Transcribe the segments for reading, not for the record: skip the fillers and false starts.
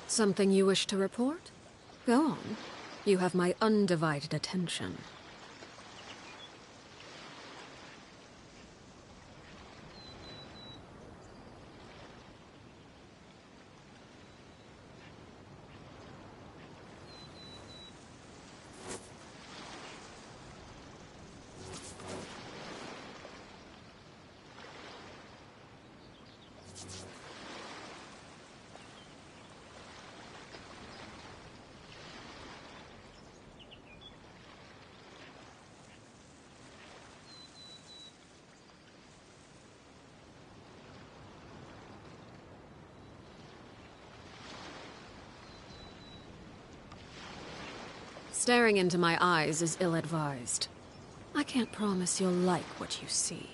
Something you wish to report? Go on. You have my undivided attention. Staring into my eyes is ill-advised. I can't promise you'll like what you see.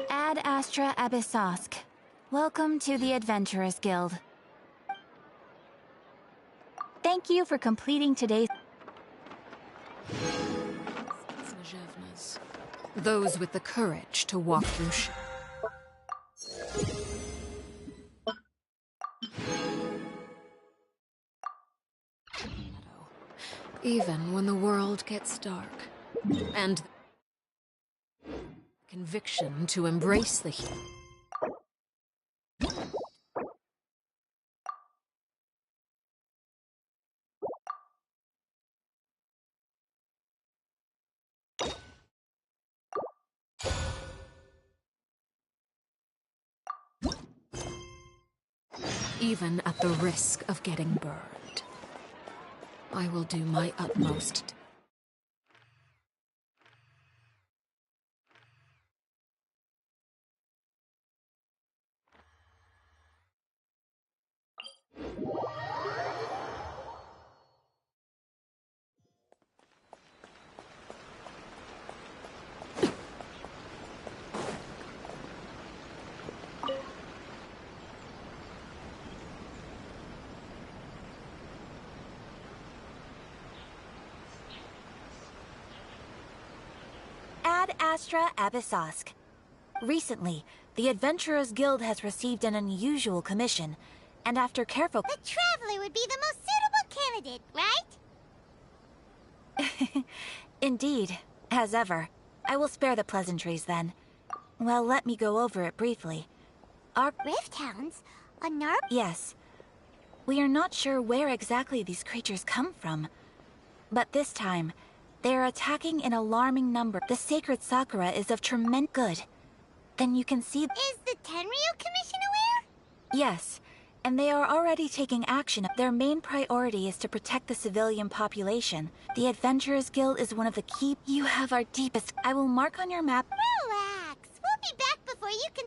Ad Astra Abyssosk. Welcome to the Adventurers Guild. Thank you for completing today's... Those with the courage to walk through even when the world gets dark. And conviction to embrace the heat. Even at the risk of getting burned. I will do my utmost. Ad Astra Abyssosk. Recently, the Adventurers Guild has received an unusual commission, and after careful... The Traveler would be the most suitable candidate, right? Indeed, as ever. I will spare the pleasantries then. Well, let me go over it briefly. Our... Rift Hounds? A Narb? Yes. We are not sure where exactly these creatures come from. But this time, they are attacking in alarming number. The sacred Sakura is of tremendous good. Then you can see... Is the Tenryu Commission aware? Yes, and they are already taking action. Their main priority is to protect the civilian population. The Adventurers Guild is one of the key... You have our deepest... I will mark on your map... Relax. We'll be back before you can...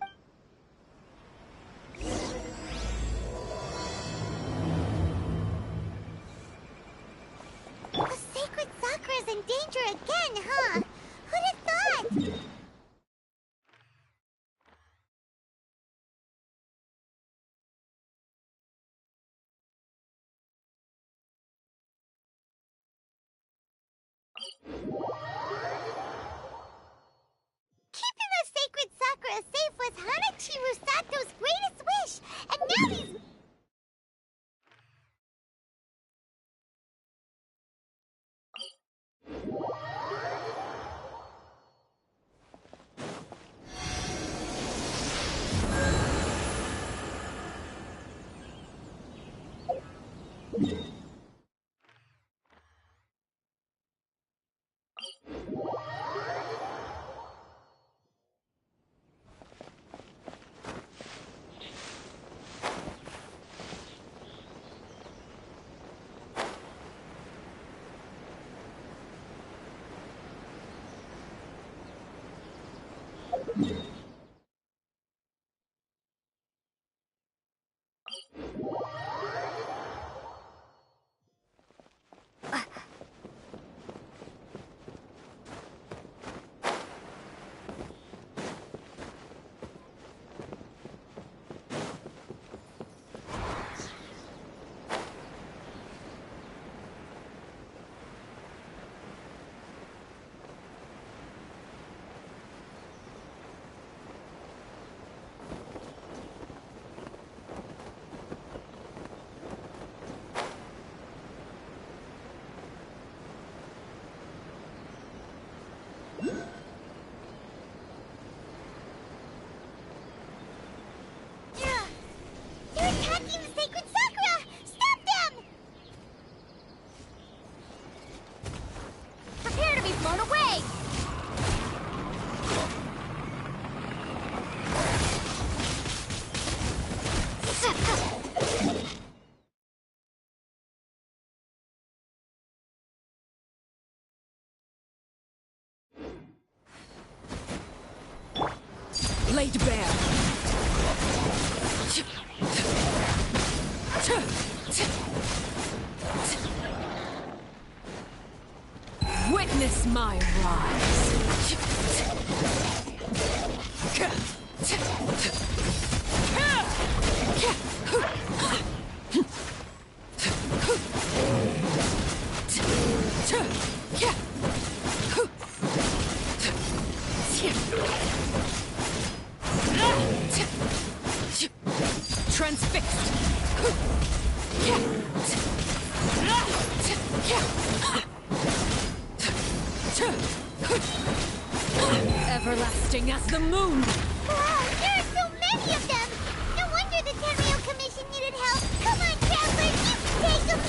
The sacred Sakura's in danger again, huh? Who'd have thought? Keeping the sacred Sakura safe was Hanachiru Sato's greatest wish, and now these... They're attacking the sacred Sakura! Stop them! Prepare to be blown away! Laid bare. Witness my rise. Transfixed. Everlasting as the moon. Wow, there are so many of them! No wonder the Tenryu Commission needed help! Come on, Traveler, you can take them!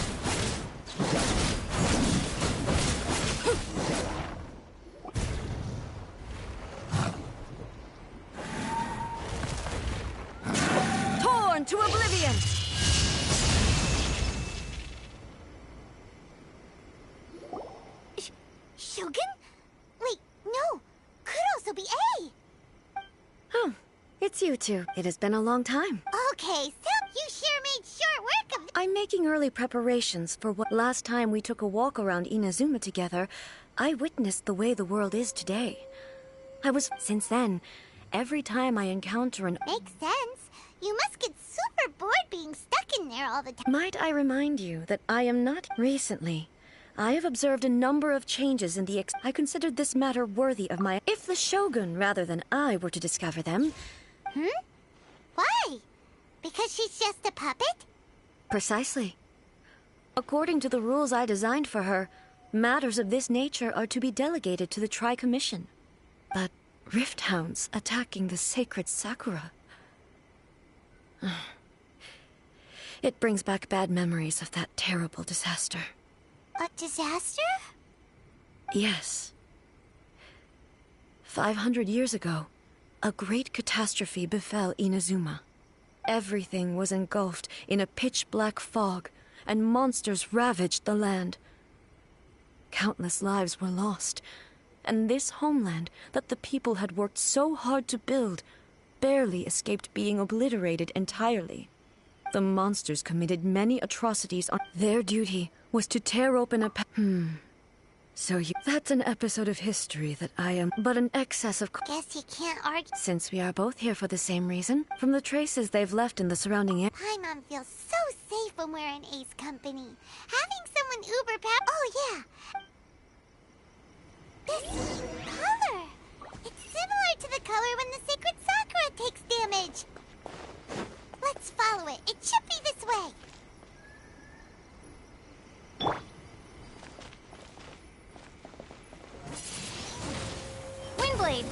Torn to oblivion. Shogun? Wait, no! Could also be A! Oh, it's you two. It has been a long time. Okay, so you sure made short work of... I'm making early preparations for what... Last time we took a walk around Inazuma together, I witnessed the way the world is today. Since then, every time I encounter an... Makes sense. You must get super bored being stuck in there all the time. Might I remind you that I am not... Recently, I have observed a number of changes in the I considered this matter worthy of my... If the Shogun, rather than I, were to discover them... Why? Because she's just a puppet? Precisely. According to the rules I designed for her, matters of this nature are to be delegated to the Tri-Commission. But Rift Hounds attacking the sacred Sakura... It brings back bad memories of that terrible disaster. A disaster? Yes. 500 years ago, a great catastrophe befell Inazuma. Everything was engulfed in a pitch-black fog, and monsters ravaged the land. Countless lives were lost, and this homeland that the people had worked so hard to build barely escaped being obliterated entirely. The monsters committed many atrocities on... Their duty was to tear open a... That's an episode of history that I am... But an excess of... Guess you can't argue. Since we are both here for the same reason, from the traces they've left in the surrounding area... Paimon feels so safe when we're in Ace Company. Having someone uber power... Oh, yeah. This color. It's similar to the color when the sacred Sakura takes damage. Let's follow it. It should be this way. Windblade!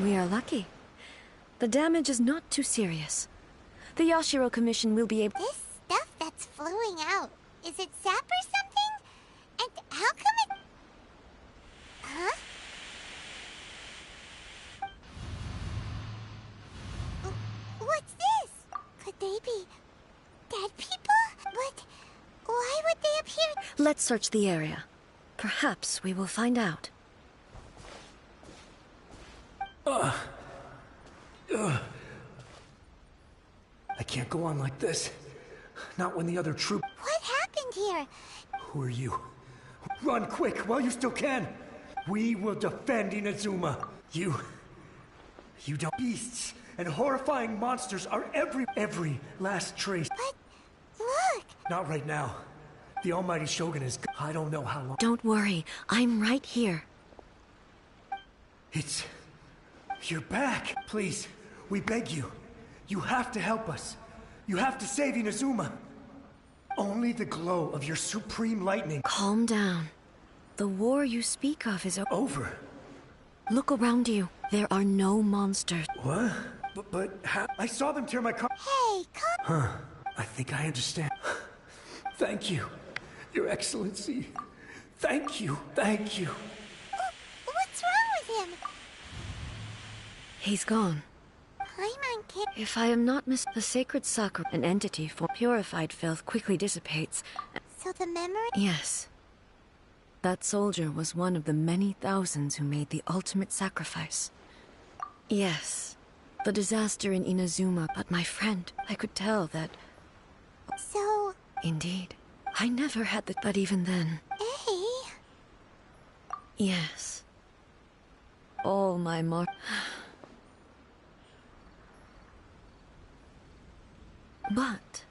We are lucky. The damage is not too serious. The Yashiro Commission will be able... This stuff that's flowing out, is it sap or something? And how come it... Huh? What's this? Could they be dead people? But why would they appear... Let's search the area. Perhaps we will find out. I can't go on like this. Not when the other troop... What happened here? Who are you? Run quick while you still can! We will defend Inazuma. You don't... Beasts and horrifying monsters are every last trace. But look! Not right now. The almighty Shogun is... I don't know how long... Don't worry, I'm right here. It's... You're back! Please, we beg you. You have to help us. You have to save Inazuma. Only the glow of your supreme lightning... Calm down. The war you speak of is over. Look around you. There are no monsters. What? But how... I saw them tear my car... Hey, come... Huh. I think I understand. Thank you, Your Excellency. Thank you. Thank you. What's wrong with him? He's gone. Paimon can't... If I am not the sacred Sakura, an entity for purified filth, quickly dissipates. So the memory... Yes. That soldier was one of the many thousands who made the ultimate sacrifice. Yes. The disaster in Inazuma, but my friend, I could tell that... So... Indeed. I never had the... But even then... A? Yes. All my But...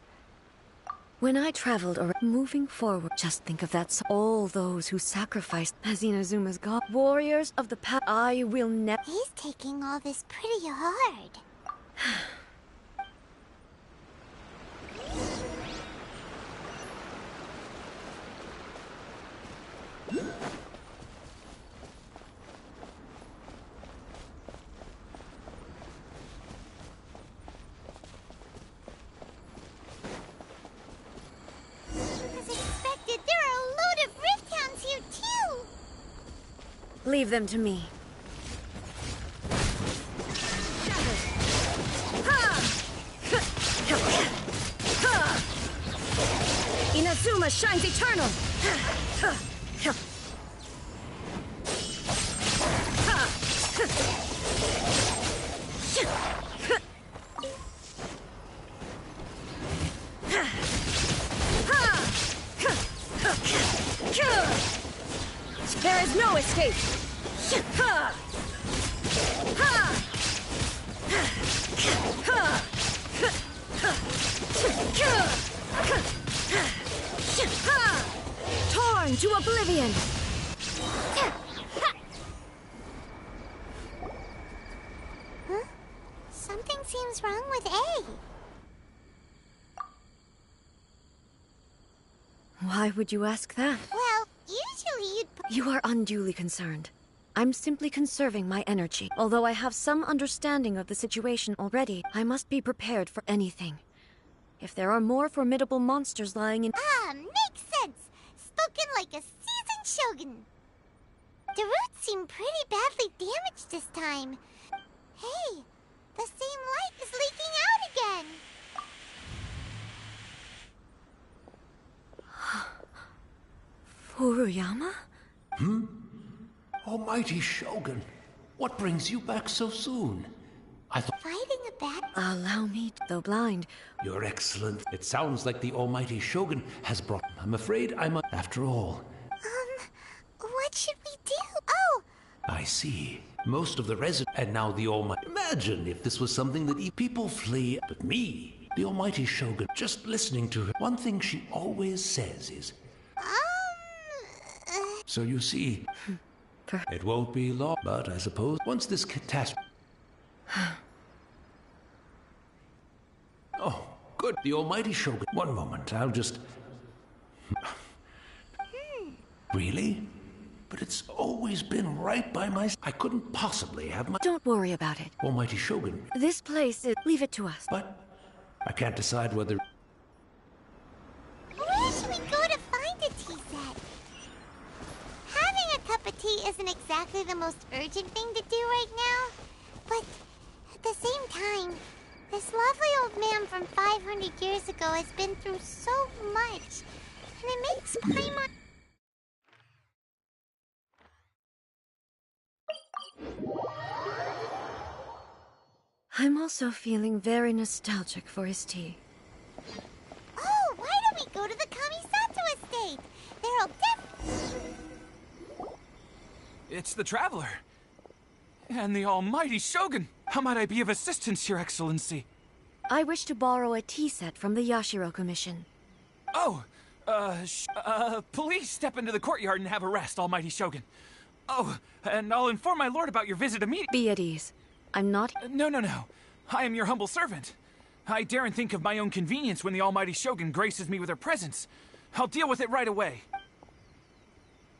when I traveled around, moving forward, just think of that. All those who sacrificed as Inazuma's god. Warriors of the past. I will never... He's taking all this pretty hard. Leave them to me. Inazuma shines eternal! There is no escape! Torn to oblivion! Huh? Something seems wrong with A. Why would you ask that? Well, usually you'd... You are unduly concerned. I'm simply conserving my energy. Although I have some understanding of the situation already, I must be prepared for anything. If there are more formidable monsters lying in... Ah, makes sense! Spoken like a seasoned shogun. The roots seem pretty badly damaged this time. Hey, the same light is leaking out again! Furuyama? Almighty Shogun, what brings you back so soon? I thought... Fighting a bad... Allow me, though blind. Your Excellence, it sounds like the Almighty Shogun has brought... I'm afraid I'm... After all... What should we do? Oh! I see. Most of the residents... And now the Almighty... Imagine if this was something that people flee... But me, the Almighty Shogun, just listening to her... One thing she always says is... So you see... It won't be long, but I suppose once this catastrophe... Oh, good. The Almighty Shogun... One moment, I'll just... Really? But it's always been right by my... I couldn't possibly have my... Don't worry about it. Almighty Shogun. This place is... Leave it to us. But I can't decide whether... Where should we go to find a tea set? Having a cup of tea isn't exactly the most urgent thing to do right now. But at the same time, this lovely old man from 500 years ago has been through so much. And it makes Paimon... I'm also feeling very nostalgic for his tea. Oh, why don't we go to the Kamisato estate? There'll It's the Traveler. And the Almighty Shogun. How might I be of assistance, Your Excellency? I wish to borrow a tea set from the Yashiro Commission. Oh, please step into the courtyard and have a rest, Almighty Shogun. Oh, and I'll inform my lord about your visit immediately. Be at ease. I'm not... No. I am your humble servant. I daren't think of my own convenience when the Almighty Shogun graces me with her presence. I'll deal with it right away.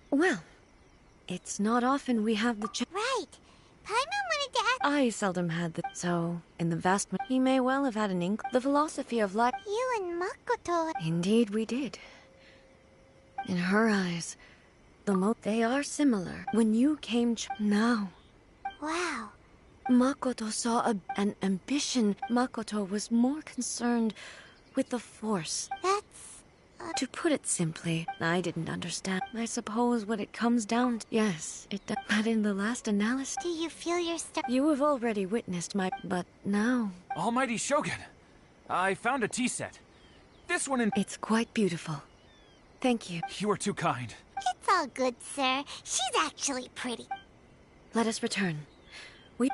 Well, it's not often we have the Right. Paimon wanted to ask... I seldom had the... So, in the vast... He may well have had an ink. The philosophy of life... You and Makoto... Indeed we did. In her eyes, they are similar. When you came now... Wow. Makoto saw an ambition. Makoto was more concerned with the Force. That's... To put it simply, I didn't understand. I suppose what it comes down to. Yes, it does. But in the last analysis, Do you feel your stomach? you have already witnessed my. But now. Almighty Shogun, I found a tea set. This one in. It's quite beautiful. Thank you. You are too kind. It's all good, sir. She's actually pretty. Let us return. We.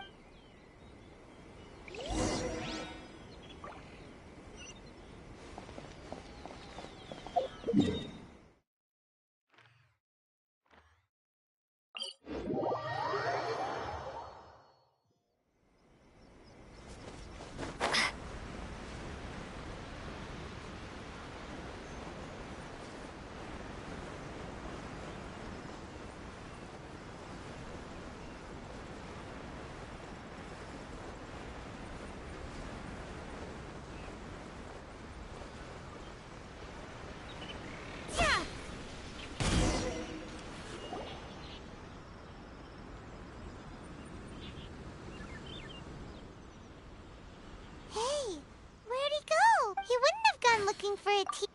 Hey, where'd he go? He wouldn't have gone looking for a tea.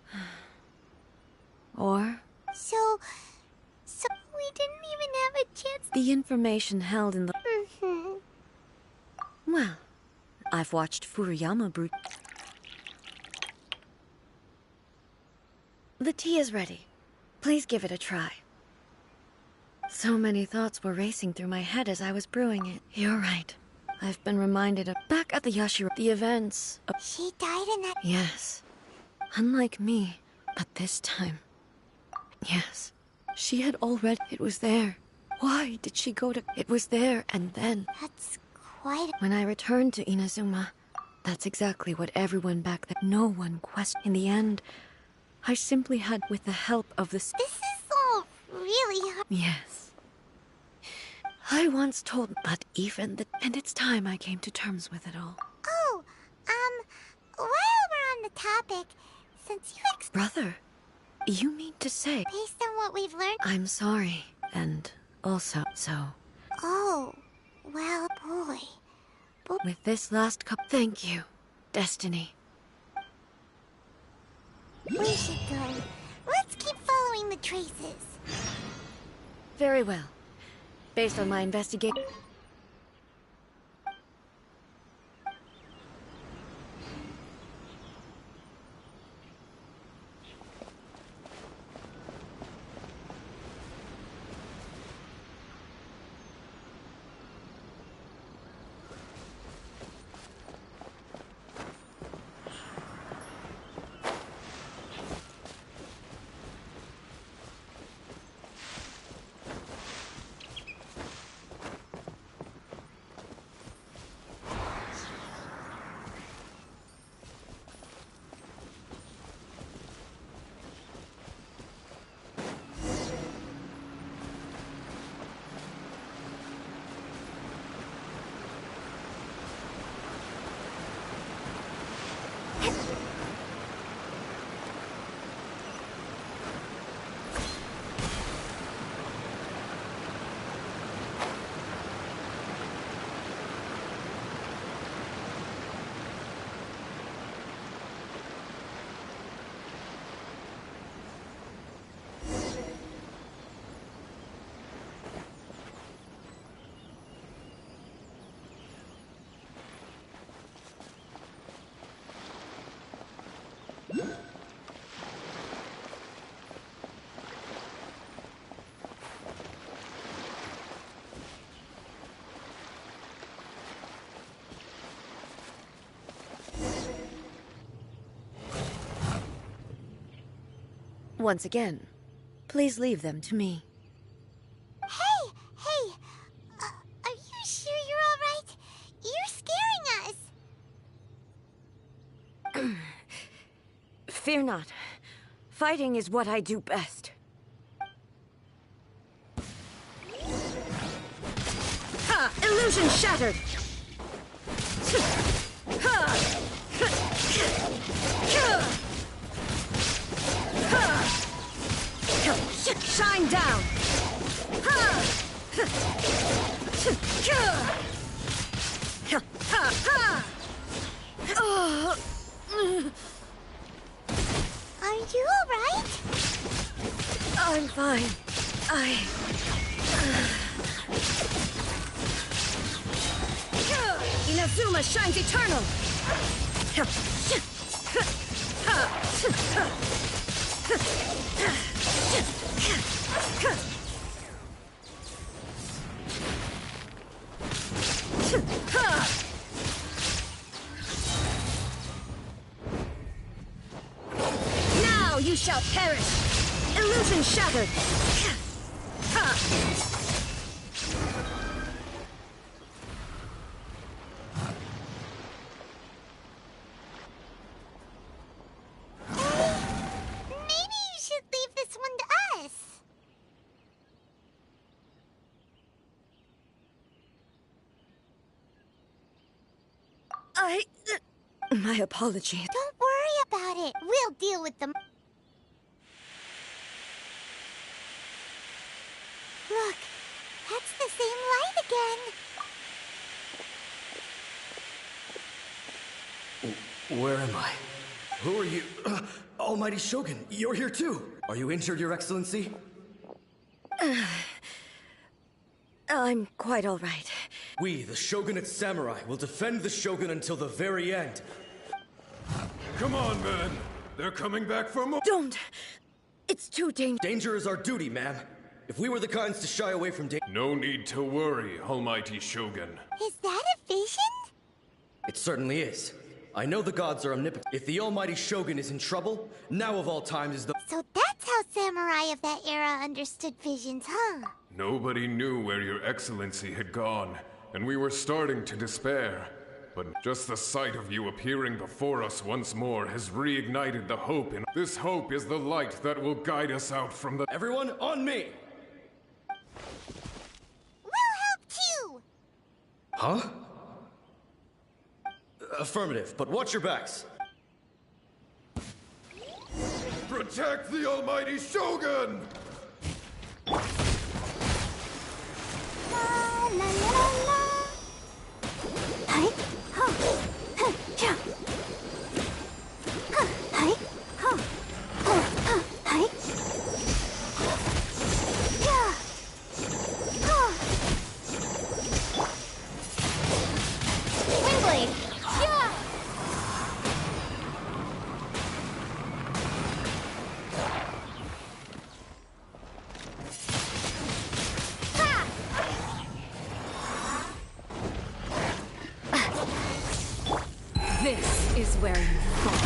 Or. So we didn't even have a chance. The information held in the. Mm-hmm. Well, I've watched Furuyama brew. The tea is ready. Please give it a try. So many thoughts were racing through my head as I was brewing it. You're right. I've been reminded of back at the Yashiro, the events of. She died in that. Yes. Unlike me, but this time. Yes. She had already. It was there. Why did she go to. It was there, and then. That's quite. When I returned to Inazuma, that's exactly what everyone back then. No one questioned. In the end, I simply had, with the help of the. This is all really hard. Yes. I once told, but even the. And it's time I came to terms with it all. Oh, while we're on the topic, since you Brother, you mean to say. based on what we've learned. I'm sorry, and also, so. Oh, well, boy. With this last cup, thank you, Destiny. We should go. Let's keep following the traces. Very well. Based on my investigation. Once again, please leave them to me. Hey! Are you sure you're all right? You're scaring us. Fear not. Fighting is what I do best. Ha! Illusion shattered! Shine down! Are you alright? I'm fine. Inazuma shines eternal! Now you shall perish! Illusion shattered! Maybe you should leave this one to us. My apologies. Don't worry about it. We'll deal with them. Look, that's the same light again. Where am I? Who are you? Almighty Shogun, you're here too. Are you injured, Your Excellency? I'm quite all right. We, the Shogunate Samurai, will defend the Shogun until the very end. Come on, man. They're coming back for more. Don't! It's too dangerous. Danger is our duty, ma'am. If we were the kinds to shy away from danger... No need to worry, Almighty Shogun. Is that a vision? It certainly is. I know the gods are omnipotent. If the Almighty Shogun is in trouble, now of all times is the... So that's how samurai of that era understood visions, huh? Nobody knew where Your Excellency had gone, and we were starting to despair. But just the sight of you appearing before us once more has reignited the hope in... This hope is the light that will guide us out from the... Everyone, on me! We'll help too! Huh? Affirmative, but watch your backs. Protect the Almighty Shogun! La la la la. Hi, ho, huh, cha. Huh, hi, ho, ho, huh, hi. Yeah. Huh. Windblade. Yeah. This is where you fall.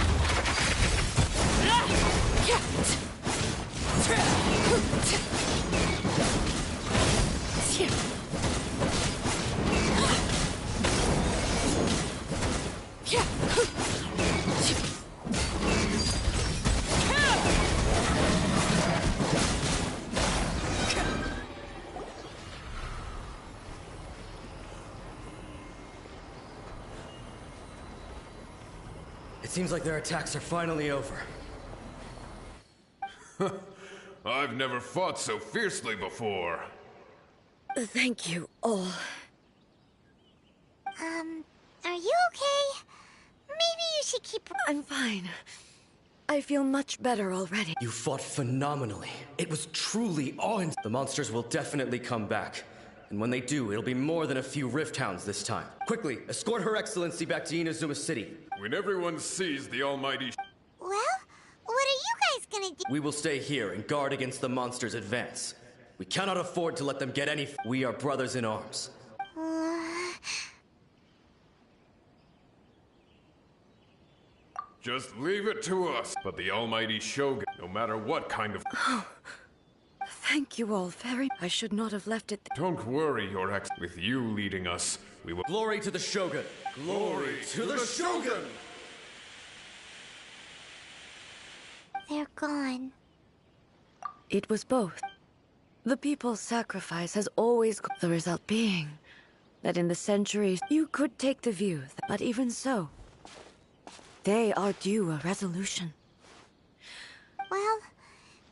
It seems like their attacks are finally over. I've never fought so fiercely before. Thank you all. Are you okay? Maybe you should keep... I'm fine. I feel much better already. You fought phenomenally. It was truly awe-inspiring. The monsters will definitely come back. And when they do, it'll be more than a few Rift Hounds this time. Quickly, escort Her Excellency back to Inazuma City. When everyone sees the Almighty... Well, what are you guys gonna do? We will stay here and guard against the monsters' advance. We cannot afford to let them get any... We are brothers in arms. Just leave it to us. But the Almighty Shogun, no matter what kind of... Thank you all very... I should not have left it... Don't worry, Your Ex. With you leading us, we will... Glory to the Shogun! Glory to the Shogun! They're gone. It was both. The people's sacrifice has always... The result being that in the centuries you could take the view, but even so, they are due a resolution. Well,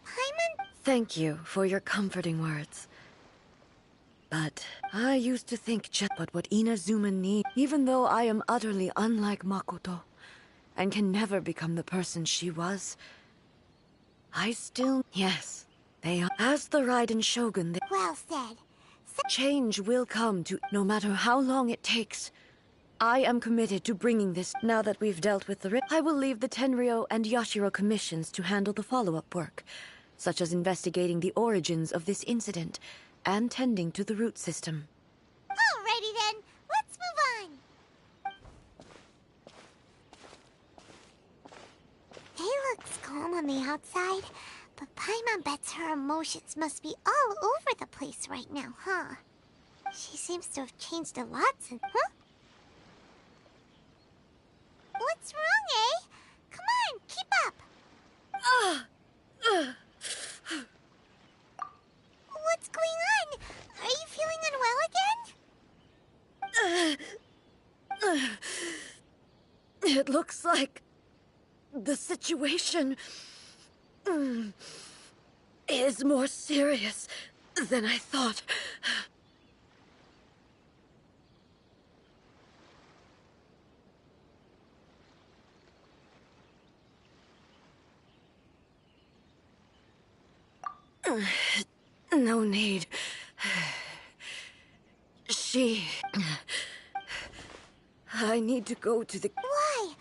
Paimon... Thank you for your comforting words. But I used to think just what Inazuma needs, even though I am utterly unlike Makoto, and can never become the person she was. Yes, they are. As the Raiden Shogun, Well said. change will come to no matter how long it takes. I am committed to bringing this. Now that we've dealt with the I will leave the Tenryo and Yashiro commissions to handle the follow-up work, such as investigating the origins of this incident and tending to the root system. Alrighty then, let's move on. It looks calm on the outside, but Paimon bets her emotions must be all over the place right now, huh? She seems to have changed a lot since... Huh? What's wrong, eh? Come on, keep up! What's going on? Are you feeling unwell again? It looks like the situation is more serious than I thought. No need. I need to go to the... Why?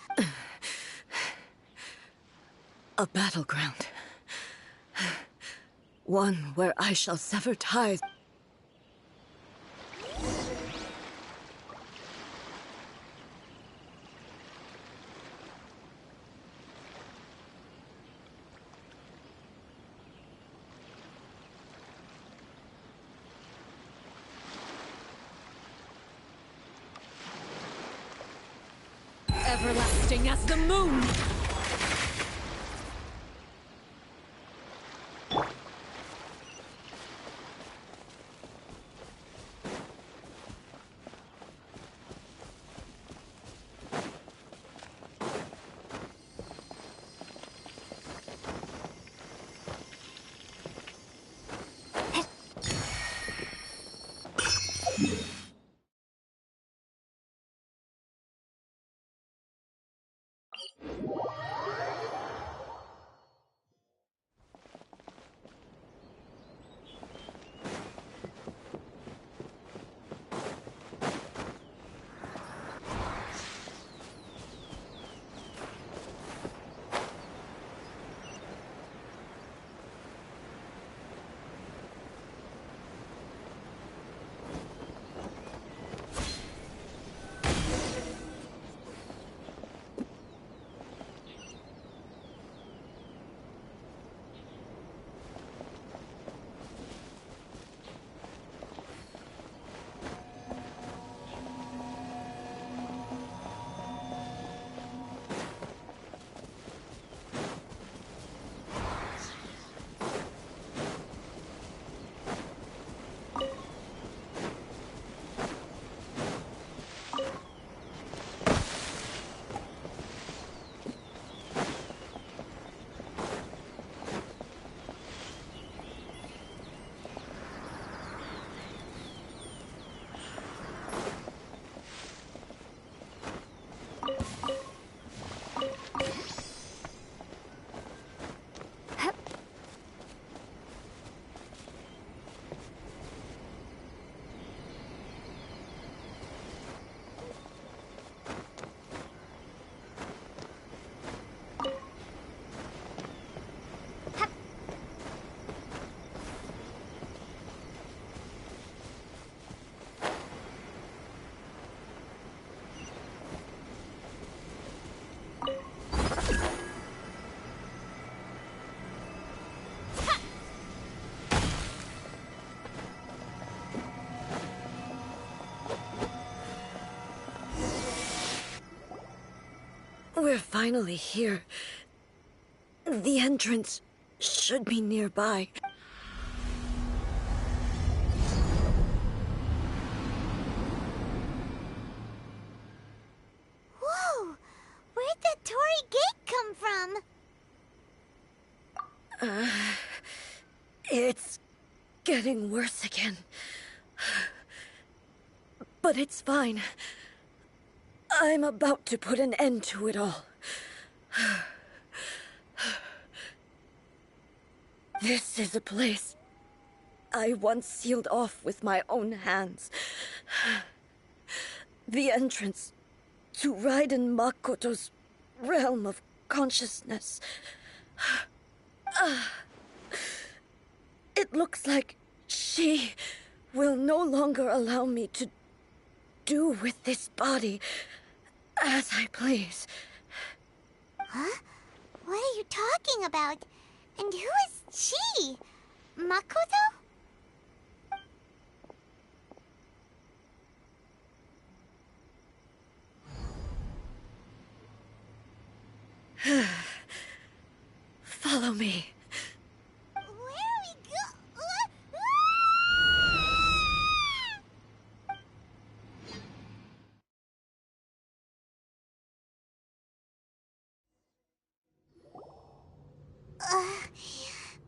A battleground. One where I shall sever ties. Everlasting as the moon! We're finally here. The entrance should be nearby. Whoa! Where'd the Torii Gate come from? It's getting worse again. But it's fine. I'm about to put an end to it all. This is a place I once sealed off with my own hands. The entrance to Raiden Makoto's realm of consciousness. It looks like she will no longer allow me to do with this body as I please. Huh? What are you talking about? And who is she? Makoto? Follow me. Where are we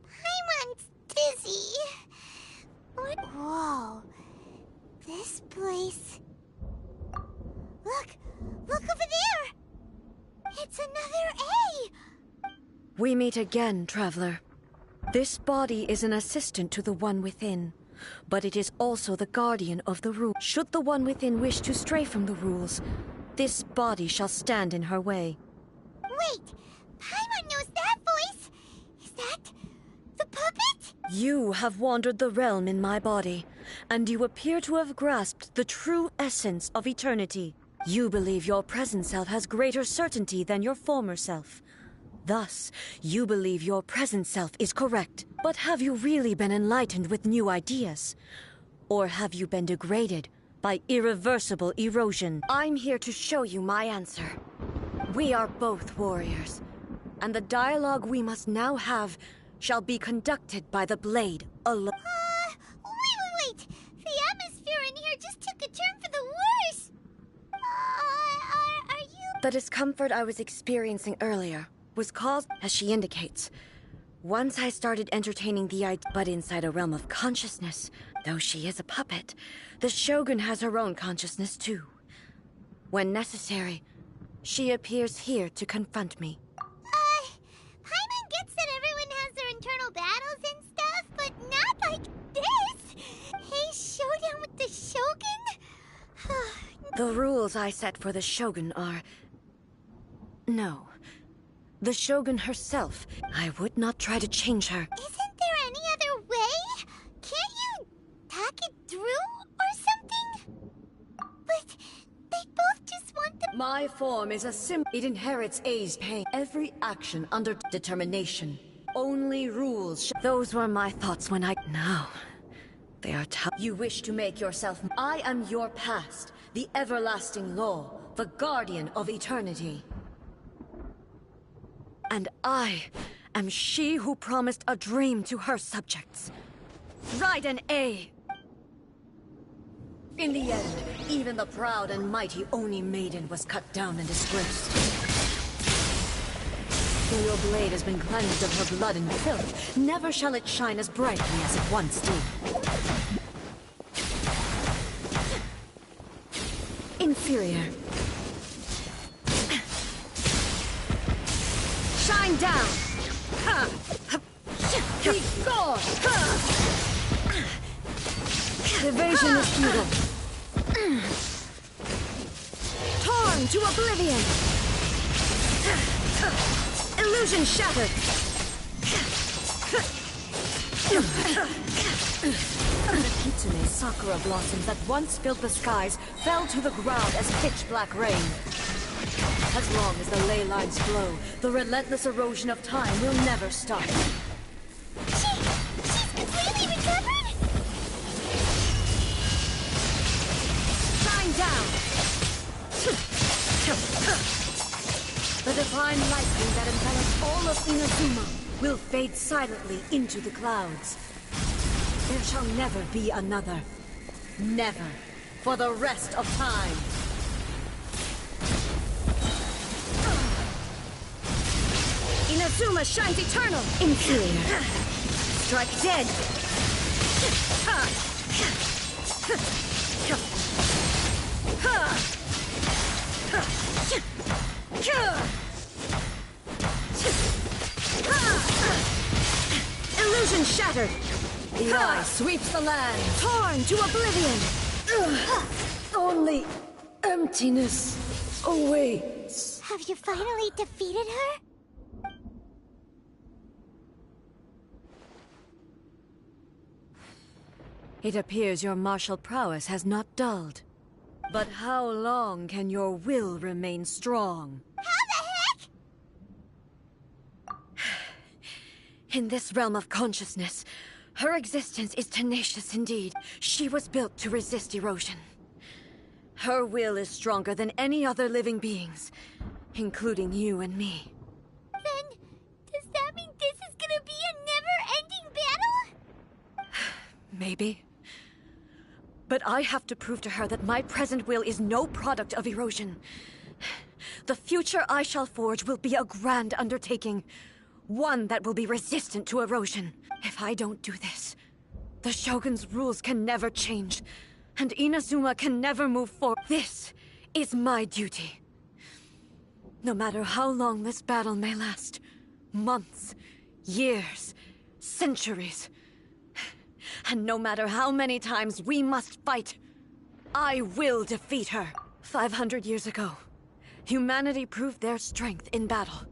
Paimon's dizzy. What? Whoa. This place... Look over there! It's another A! We meet again, traveler. This body is an assistant to the one within, but it is also the guardian of the rule. Should the one within wish to stray from the rules, this body shall stand in her way. Wait! Paimon knows that voice! Is that... the puppet? You have wandered the realm in my body, and you appear to have grasped the true essence of eternity. You believe your present self has greater certainty than your former self. Thus, you believe your present self is correct. But have you really been enlightened with new ideas? Or have you been degraded by irreversible erosion? I'm here to show you my answer. We are both warriors, and the dialogue we must now have shall be conducted by the blade alone. Wait! The atmosphere in here just took a turn for the worse! Are you... The discomfort I was experiencing earlier was caused, as she indicates, once I started entertaining the idea. But inside a realm of consciousness, though she is a puppet, the Shogun has her own consciousness too. When necessary, she appears here to confront me. Paimon gets that everyone has their internal battles and stuff, but not like this! Hey, showdown with the Shogun? The rules I set for the Shogun are... No. The Shogun herself. I would not try to change her. Isn't there any other way? Can't you talk it through or something? But they both just want the... My form is a symbol. It inherits A's pain. Every action under determination. Only rules. Those were my thoughts when I... Now, they are tough. You wish to make yourself... I am your past, the everlasting law, the guardian of eternity. And I am she who promised a dream to her subjects. Raiden A. In the end, even the proud and mighty Oni Maiden was cut down and disgraced. Though your blade has been cleansed of her blood and filth, never shall it shine as brightly as it once did. Inferior. Shine down! Be gone! Evasion is futile. Torn to oblivion! Illusion shattered! The Kitsune sakura blossoms that once filled the skies fell to the ground as pitch-black rain. As long as the ley lines flow, the relentless erosion of time will never stop. She's completely recovered? Shine down! The divine lightning that envelops all of Inazuma will fade silently into the clouds. There shall never be another. Never. For the rest of time. Inazuma shines eternal! Inferior. Strike dead! Illusion Foundation shattered! The eye sweeps the land, torn to oblivion! Only emptiness awaits. Have you finally defeated her? It appears your martial prowess has not dulled. But how long can your will remain strong? How the heck? In this realm of consciousness, her existence is tenacious indeed. She was built to resist erosion. Her will is stronger than any other living being's, including you and me. Then, does that mean this is gonna be a never-ending battle? Maybe. But I have to prove to her that my present will is no product of erosion. The future I shall forge will be a grand undertaking. One that will be resistant to erosion. If I don't do this, the Shogun's rules can never change, and Inazuma can never move forward. This is my duty. No matter how long this battle may last, months, years, centuries, and no matter how many times we must fight, I will defeat her. 500 years ago, humanity proved their strength in battle.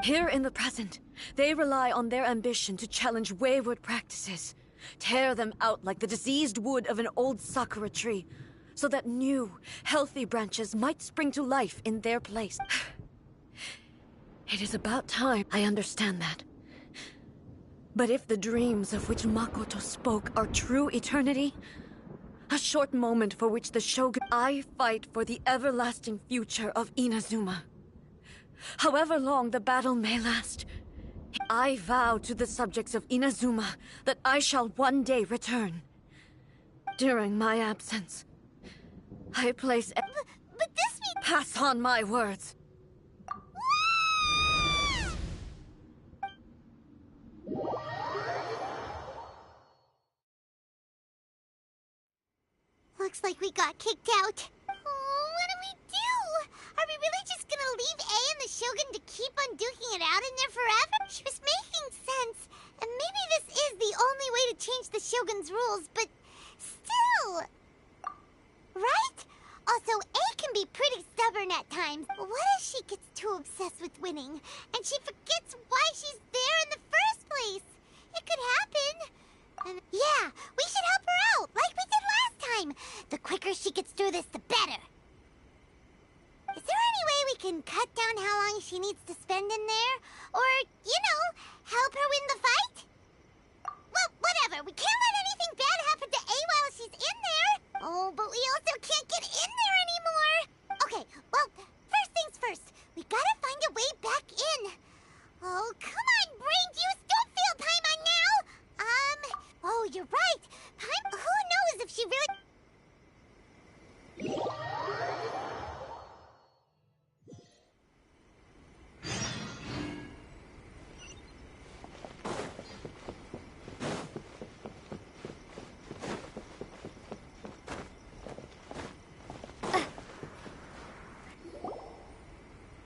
Here in the present, they rely on their ambition to challenge wayward practices, tear them out like the diseased wood of an old sakura tree, so that new, healthy branches might spring to life in their place. It is about time I understand that. But if the dreams of which Makoto spoke are true eternity, a short moment for which the Shogun... I fight for the everlasting future of Inazuma. However long the battle may last, I vow to the subjects of Inazuma that I shall one day return. During my absence, I place... But this means... Pass on my words. Looks like we got kicked out. Oh, what do we do? Are we really just gonna leave A and the Shogun to keep on duking it out in there forever? She was making sense. And maybe this is the only way to change the Shogun's rules, but still... Right? Also, A can be pretty stubborn at times. What if she gets too obsessed with winning, and she forgets why she's there in the first place? It could happen. And yeah, we should help her out, like we did last time. The quicker she gets through this, the better. Is there any way we can cut down how long she needs to spend in there? Or, you know, help her win the fight? Well, whatever. We can't let anything bad happen to A while she's in there. Oh, but we also can't get in there anymore. Okay, well, first things first. We gotta find a way back in. Oh, come on, brain juice. Don't fail Paimon now. Oh, you're right. Who knows if she really...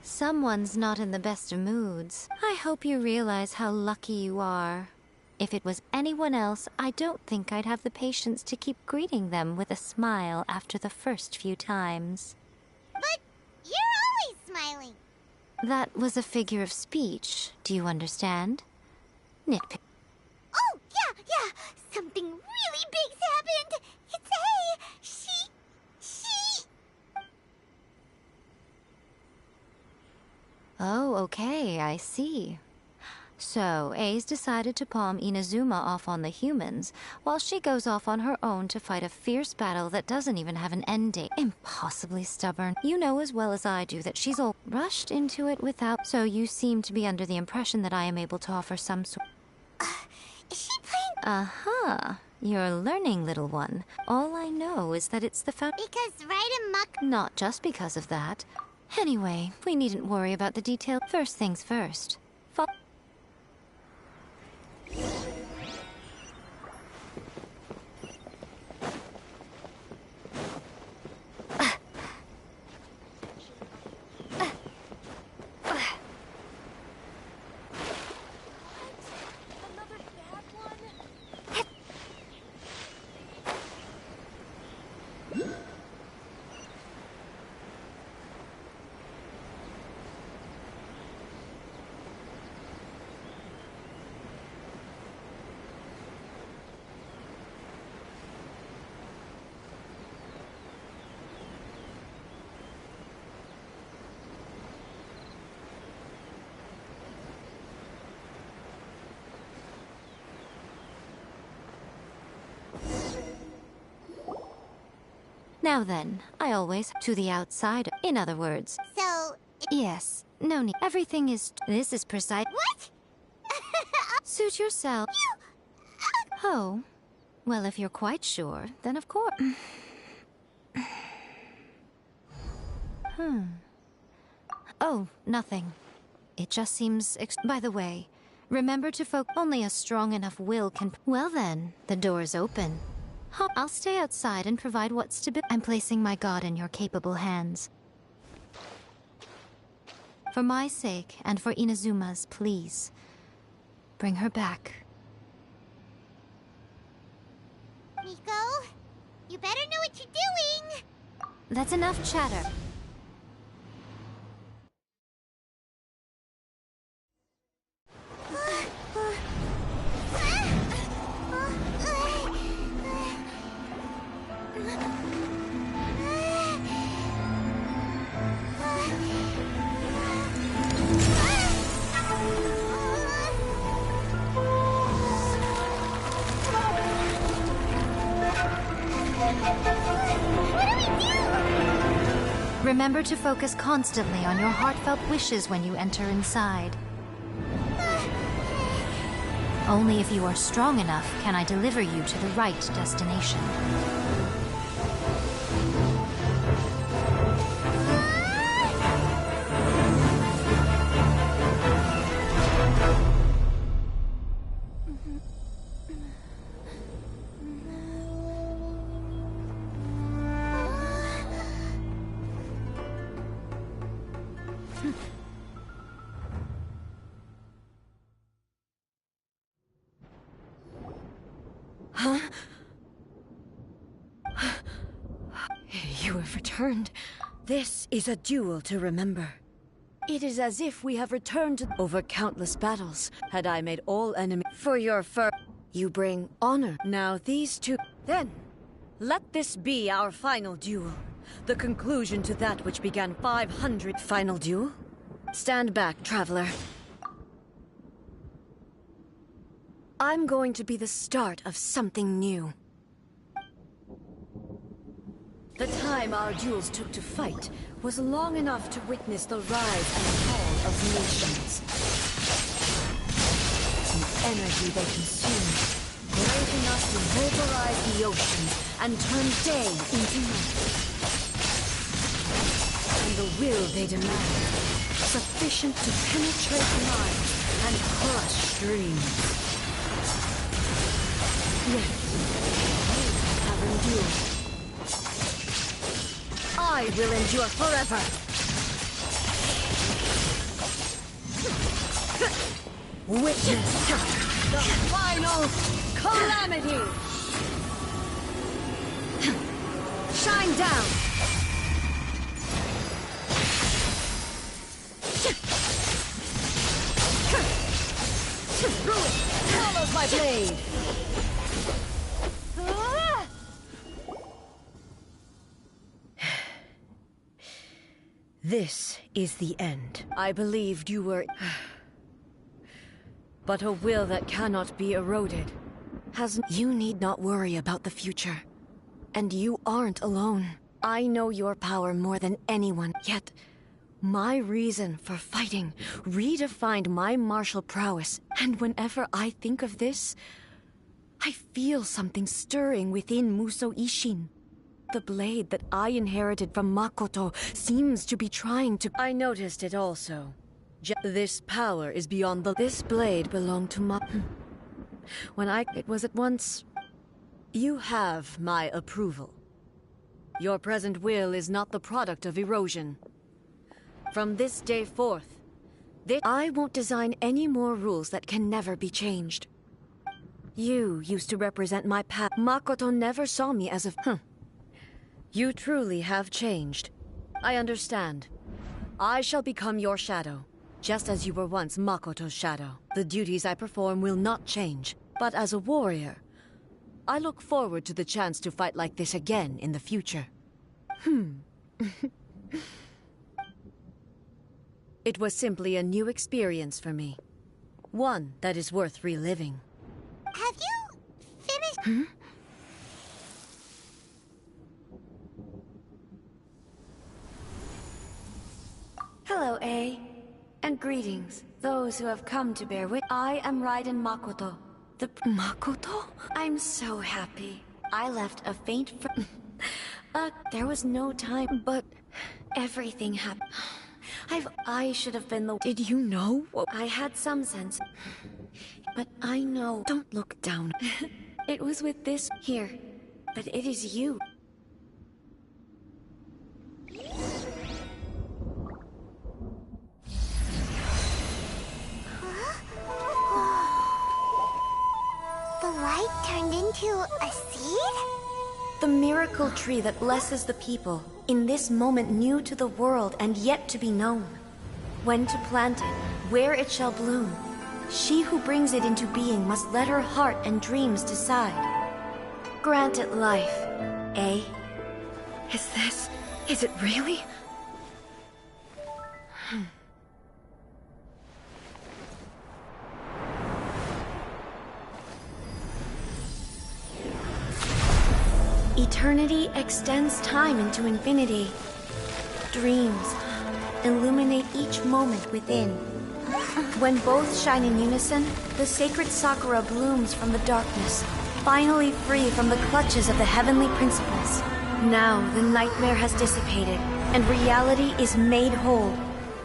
Someone's not in the best of moods. I hope you realize how lucky you are. If it was anyone else, I don't think I'd have the patience to keep greeting them with a smile after the first few times. But you're always smiling. That was a figure of speech. Do you understand? Nitpick. Oh, yeah. Something really big's happened. It's A. She... Oh, okay, I see. So, A's decided to palm Inazuma off on the humans, while she goes off on her own to fight a fierce battle that doesn't even have an end date. Impossibly stubborn. You know as well as I do that she's all rushed into it without... So you seem to be under the impression that I am able to offer some sort... Is she playing... Uh-huh. You're learning, little one. All I know is that it's the Because right amok... Not just because of that. Anyway, we needn't worry about the detail. First things first. Now then, I always to the outside. In other words, So, yes, no need. Everything is. This is precise. what? Suit yourself. Oh, well, if you're quite sure, then of course. Oh, nothing. It just seems. By the way, remember to focus. Only a strong enough will can. Well then, the door's open. I'll stay outside and provide what's to be. I'm placing my god in your capable hands. For my sake and for Inazuma's, please, bring her back. Miko, you better know what you're doing! That's enough chatter. Remember to focus constantly on your heartfelt wishes when you enter inside. Only if you are strong enough can I deliver you to the right destination. You have returned. This is a duel to remember. It is as if we have returned to over countless battles. Had I made all enemies for your you bring honor. Now these two. Then, let this be our final duel. The conclusion to that which began 500. Final duel? Stand back, traveler. I'm going to be the start of something new. The time our duels took to fight was long enough to witness the rise and fall of nations. The energy they consumed, great enough to vaporize the oceans and turn day into night. And the will they demand, sufficient to penetrate minds and crush dreams. Yet, they have endured. I will endure forever! Witness the final calamity! Shine down! Follows my blade! This is the end. I believed you were... But a will that cannot be eroded has... You need not worry about the future. And you aren't alone. I know your power more than anyone. Yet, my reason for fighting redefined my martial prowess. And whenever I think of this, I feel something stirring within Musou Ishin. The blade that I inherited from Makoto seems to be trying to... I noticed it also. This power is beyond the... This blade belonged to When it was at once... You have my approval. Your present will is not the product of erosion. From this day forth, I won't design any more rules that can never be changed. You used to represent my path. Makoto never saw me as a... You truly have changed. I understand. I shall become your shadow, just as you were once Makoto's shadow. The duties I perform will not change, but as a warrior, I look forward to the chance to fight like this again in the future. It was simply a new experience for me. One that is worth reliving. Have you finished? Hello, A. And greetings, those who have come to bear witness. I am Raiden Makoto. The Makoto? I'm so happy. I left a faint there was no time, but everything happened. I should have been the— Did you know? I had some sense. But I know. Don't look down. It was with this here. But it is you. The light turned into a seed? The miracle tree that blesses the people, in this moment new to the world and yet to be known. When to plant it, where it shall bloom. She who brings it into being must let her heart and dreams decide. Grant it life, eh? Is it really? Eternity extends time into infinity. Dreams illuminate each moment within. When both shine in unison, the sacred Sakura blooms from the darkness, finally free from the clutches of the heavenly principles. Now the nightmare has dissipated, and reality is made whole.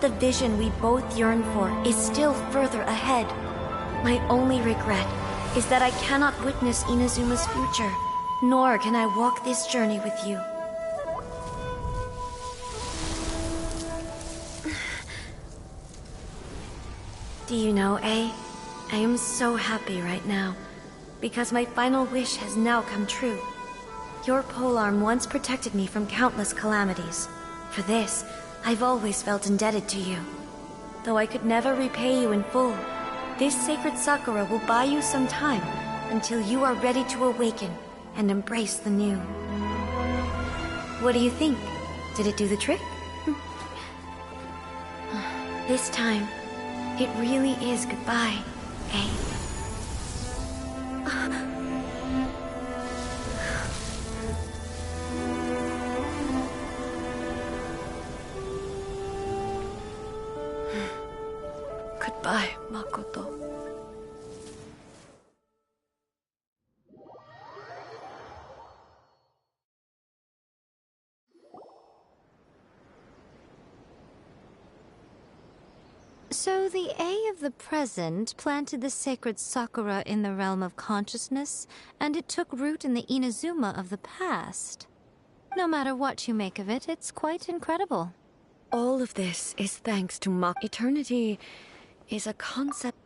The vision we both yearn for is still further ahead. My only regret is that I cannot witness Inazuma's future. Nor can I walk this journey with you. Do you know, A? I am so happy right now, because my final wish has now come true. Your polearm once protected me from countless calamities. For this, I've always felt indebted to you. Though I could never repay you in full, this sacred Sakura will buy you some time until you are ready to awaken and embrace the new. What do you think? Did it do the trick? This time, it really is goodbye, eh? Goodbye, Makoto. So the A of the present planted the sacred Sakura in the realm of consciousness, and it took root in the Inazuma of the past. No matter what you make of it, it's quite incredible. All of this is thanks to Eternity is a concept.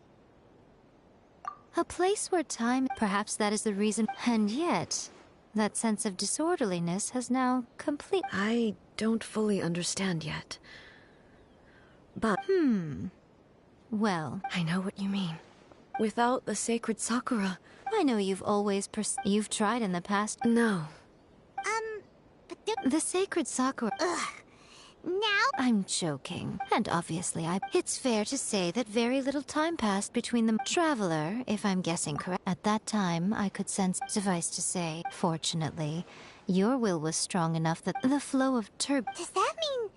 A place where time, perhaps that is the reason, and yet, that sense of disorderliness has now complete. I don't fully understand yet. But... Well... I know what you mean. Without the sacred Sakura... I know you've always you've tried in the past. No. But the sacred Sakura... Ugh. Now? I'm joking. And obviously it's fair to say that very little time passed between the traveler, if I'm guessing correct. At that time, I could sense, suffice to say, fortunately, your will was strong enough that the flow of Does that mean...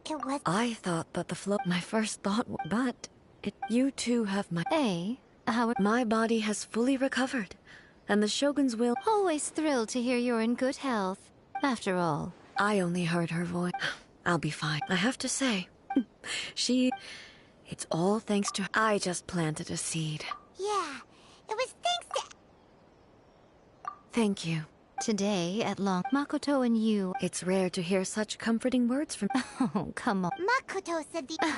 it was... I thought that the flow... My first thought... But... You two have my... My body has fully recovered. And the Shogun's will... Always thrilled to hear you're in good health. After all... I only heard her voice. I'll be fine. I have to say... It's all thanks to her. I just planted a seed. Yeah. It was thanks to... Thank you. Today, at long, Makoto and you... It's rare to hear such comforting words from... Oh, come on. Makoto said the...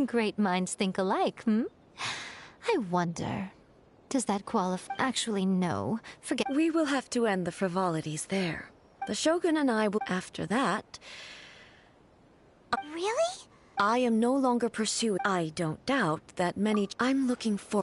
Great minds think alike, I wonder... Does that qualify? Actually, no. Forget... We will have to end the frivolities there. The Shogun and I will... After that... Really? I am no longer pursued. I don't doubt that many... I'm looking for...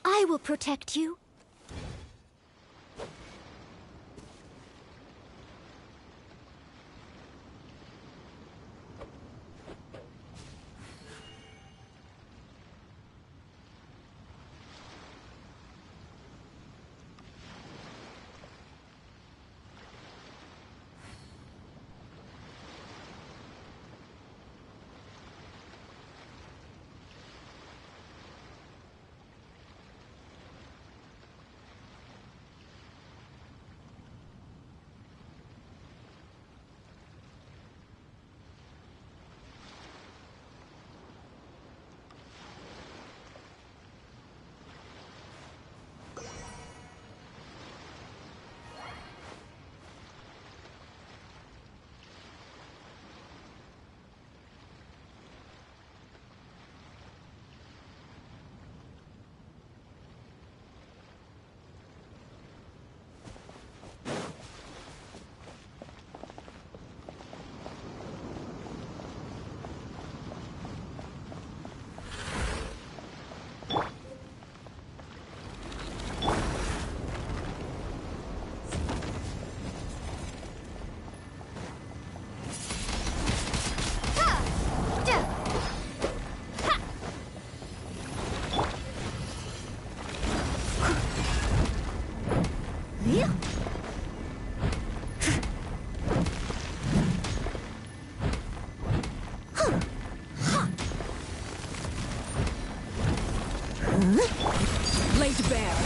I will protect you. Laid bare.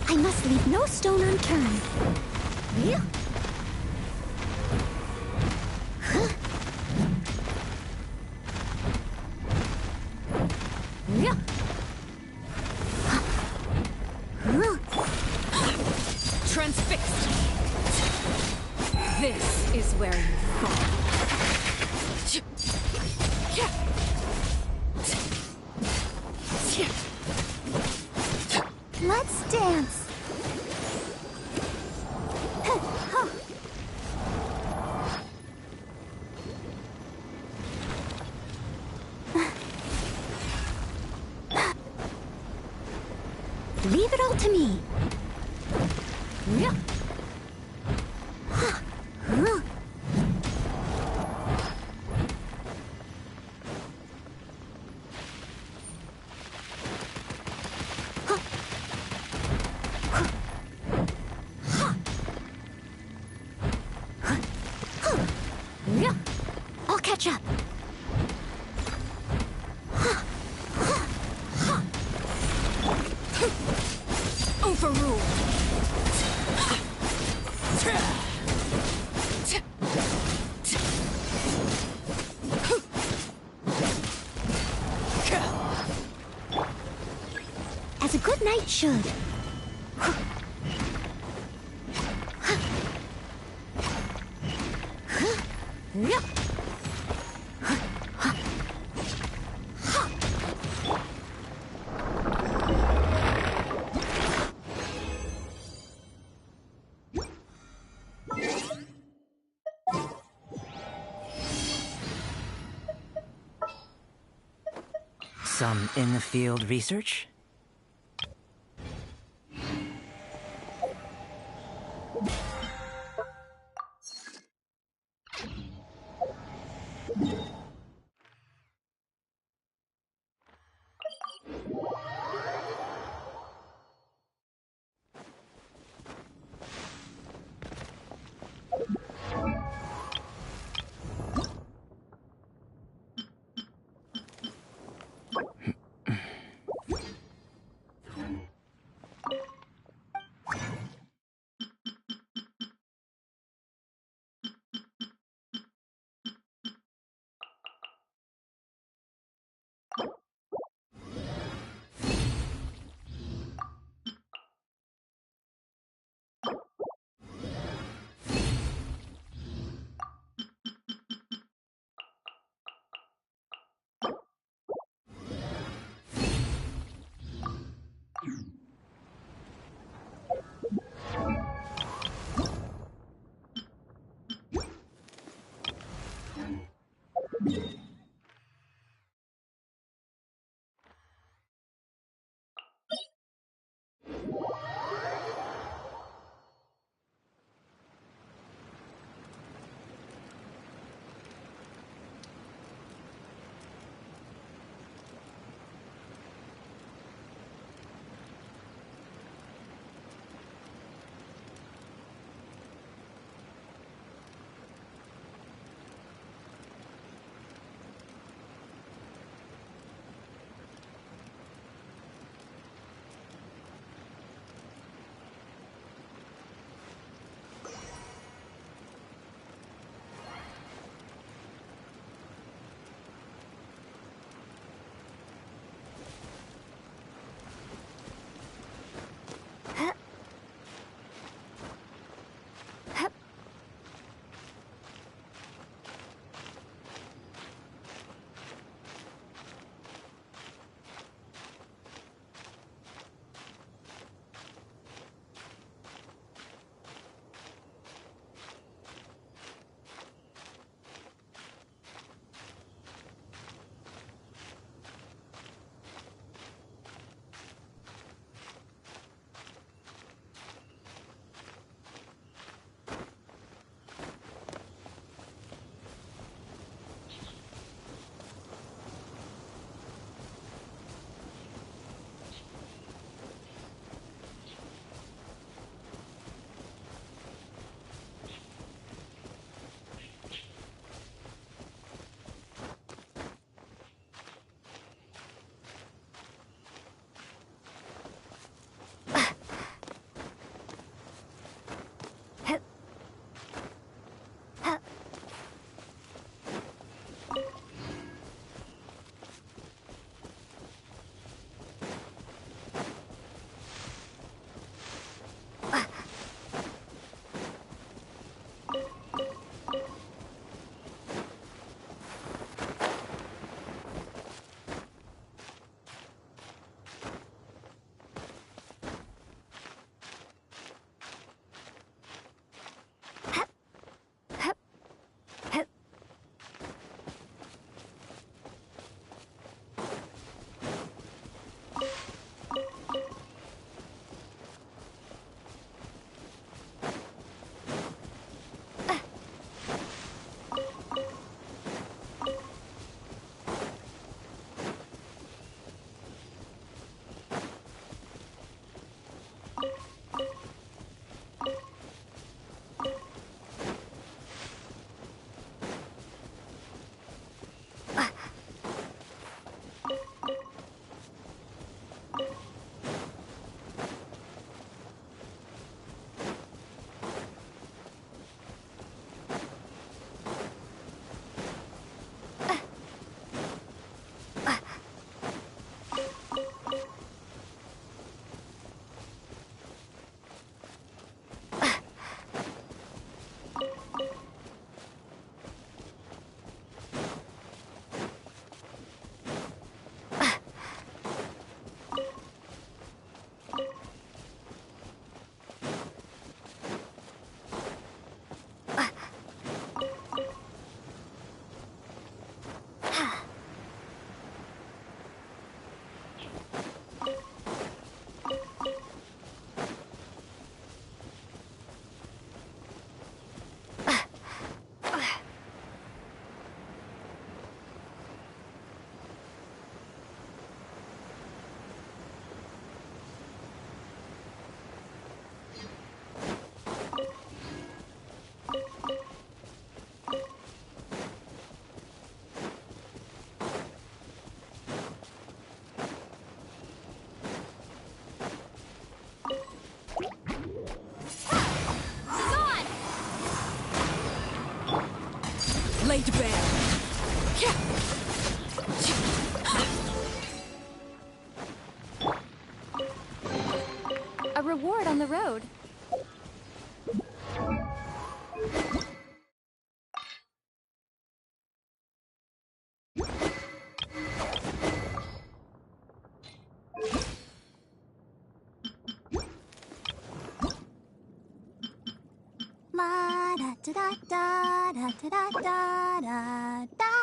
I must leave no stone unturned. Yeah. Transfixed. This is where you fall. Let's dance. knight should. Some in-the-field research? laid bare. A reward on the road. La da da da da da da da da da.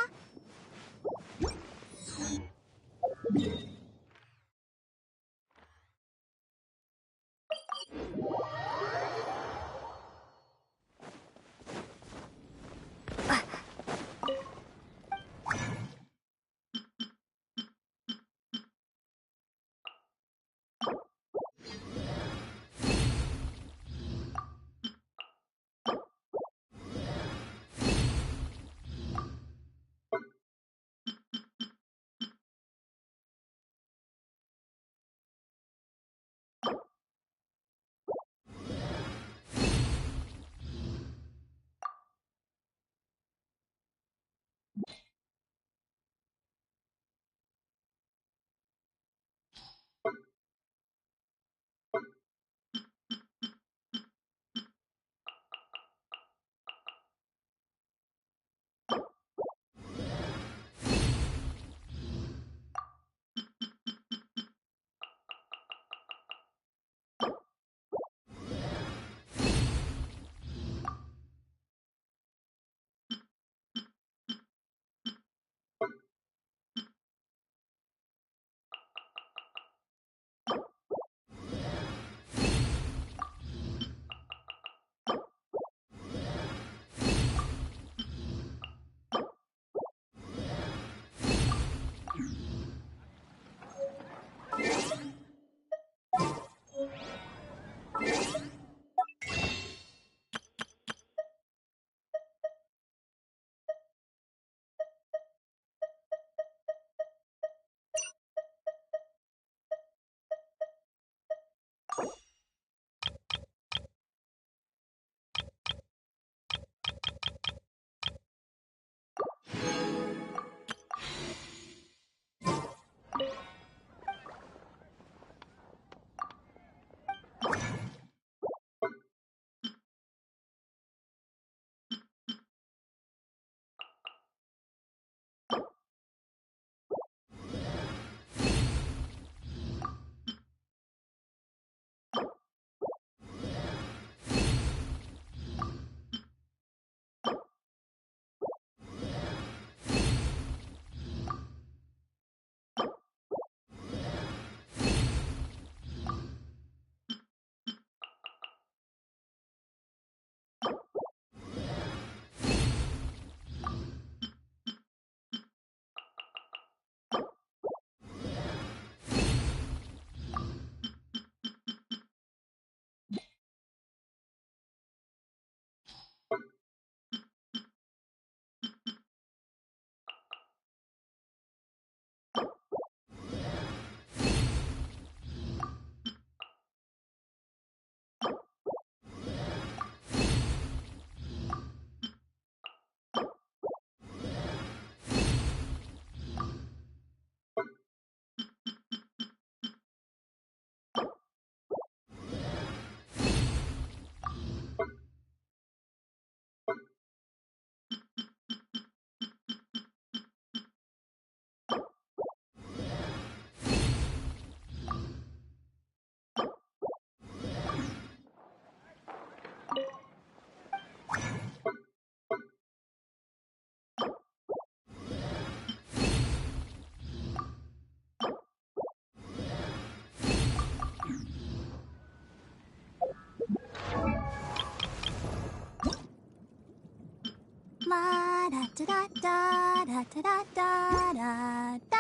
La da da da da da da da da da.